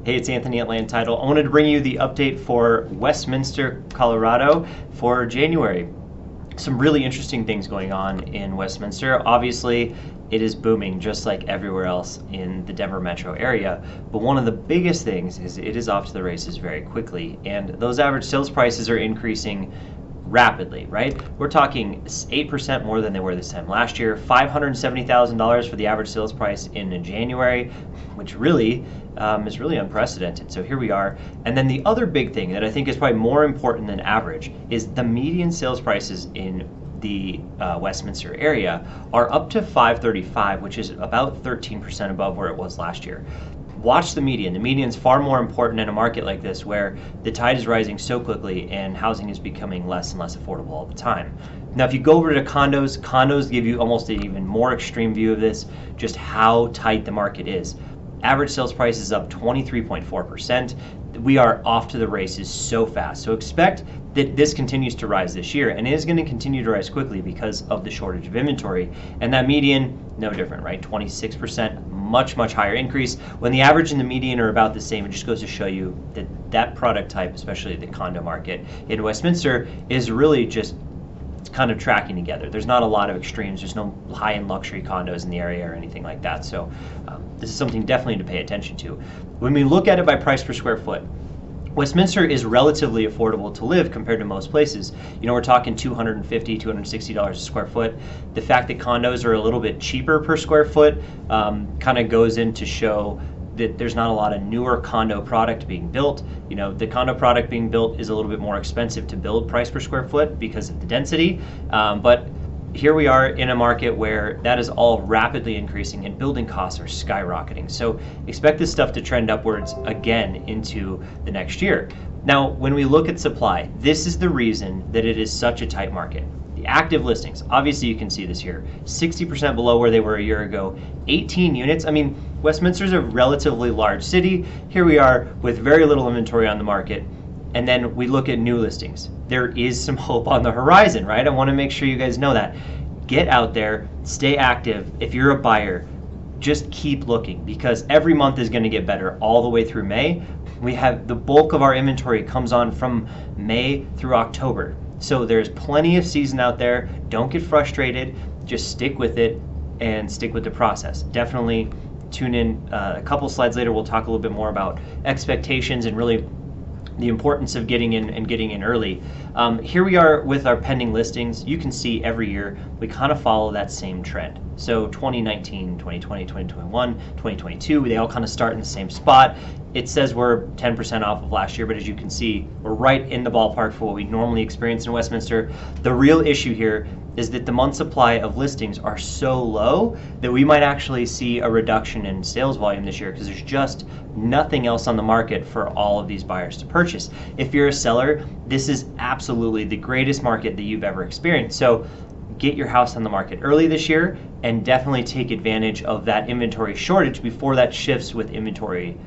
Hey, it's Anthony at Land Title. I wanted to bring you the update for Westminster, Colorado for January. Some really interesting things going on in Westminster. Obviously, it is booming just like everywhere else in the Denver metro area. But one of the biggest things is it is off to the races very quickly. And those average sales prices are increasing rapidly, right? We're talking 8% more than they were this time last year. $570,000 for the average sales price in January, which really is really unprecedented. So here we are. And then the other big thing that I think is probably more important than average is the median sales prices in the Westminster area are up to $535,000, which is about 13% above where it was last year. Watch the median. The median is far more important in a market like this where the tide is rising so quickly and housing is becoming less and less affordable all the time. Now, if you go over to condos give you almost an even more extreme view of this, just how tight the market is. Average sales price is up 23.4%. We are off to the races so fast. So expect that this continues to rise this year, and it is going to continue to rise quickly because of the shortage of inventory. And that median, no different, right? 26%, much higher increase. When the average and the median are about the same, it just goes to show you that that product type, especially the condo market in Westminster, is really just kind of tracking together. There's not a lot of extremes. There's no high-end luxury condos in the area or anything like that. So this is something definitely to pay attention to. When we look at it by price per square foot, Westminster is relatively affordable to live compared to most places. You know, we're talking $250, $260 a square foot. The fact that condos are a little bit cheaper per square foot kind of goes in to show that there's not a lot of newer condo product being built. You know, the condo product being built is a little bit more expensive to build price per square foot because of the density. But here we are in a market where that is all rapidly increasing and building costs are skyrocketing. So expect this stuff to trend upwards again into the next year. Now, when we look at supply, this is the reason that it is such a tight market. The active listings, obviously you can see this here, 60% below where they were a year ago, 18 units. I mean, Westminster's a relatively large city. Here we are with very little inventory on the market. And then we look at new listings. There is some hope on the horizon, right? I want to make sure you guys know that. Get out there, stay active. If you're a buyer, just keep looking because every month is going to get better all the way through May. We have the bulk of our inventory comes on from May through October. So there's plenty of season out there. Don't get frustrated. Just stick with it and stick with the process. Definitely tune in. A couple slides later, we'll talk a little bit more about expectations and really the importance of getting in and getting in early. Here we are with our pending listings. You can see every year we kind of follow that same trend. So 2019, 2020, 2021, 2022, they all kind of start in the same spot. It says we're 10% off of last year, but as you can see, we're right in the ballpark for what we normally experience in Westminster. The real issue here is that the month supply of listings are so low that we might actually see a reduction in sales volume this year because there's just nothing else on the market for all of these buyers to purchase. If you're a seller, this is absolutely the greatest market that you've ever experienced. So get your house on the market early this year and definitely take advantage of that inventory shortage before that shifts with inventory,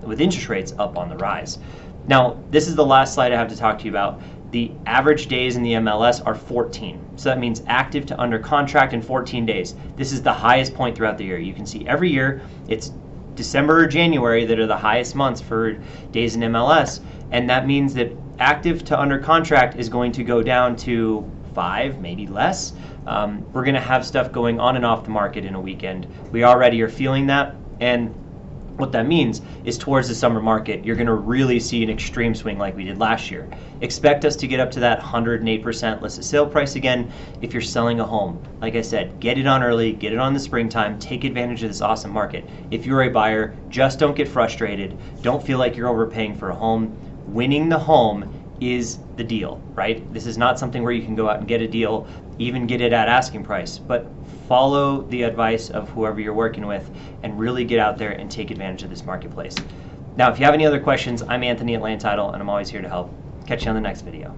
with interest rates up on the rise. Now, this is the last slide I have to talk to you about. The average days in the MLS are 14. So that means active to under contract in 14 days. This is the highest point throughout the year. You can see every year it's December or January that are the highest months for days in MLS. And that means that active to under contract is going to go down to 5, maybe less. We're going to have stuff going on and off the market in a weekend. We already are feeling that. And what that means is towards the summer market, you're going to really see an extreme swing like we did last year. Expect us to get up to that 108% listed sale price again if you're selling a home. Like I said, get it on early, get it on the springtime, take advantage of this awesome market. If you're a buyer, just don't get frustrated. Don't feel like you're overpaying for a home. Winning the home is the deal, right? This is not something where you can go out and get a deal, even get it at asking price, but follow the advice of whoever you're working with and really get out there and take advantage of this marketplace. Now, if you have any other questions, I'm Anthony at Land Title and I'm always here to help. Catch you on the next video.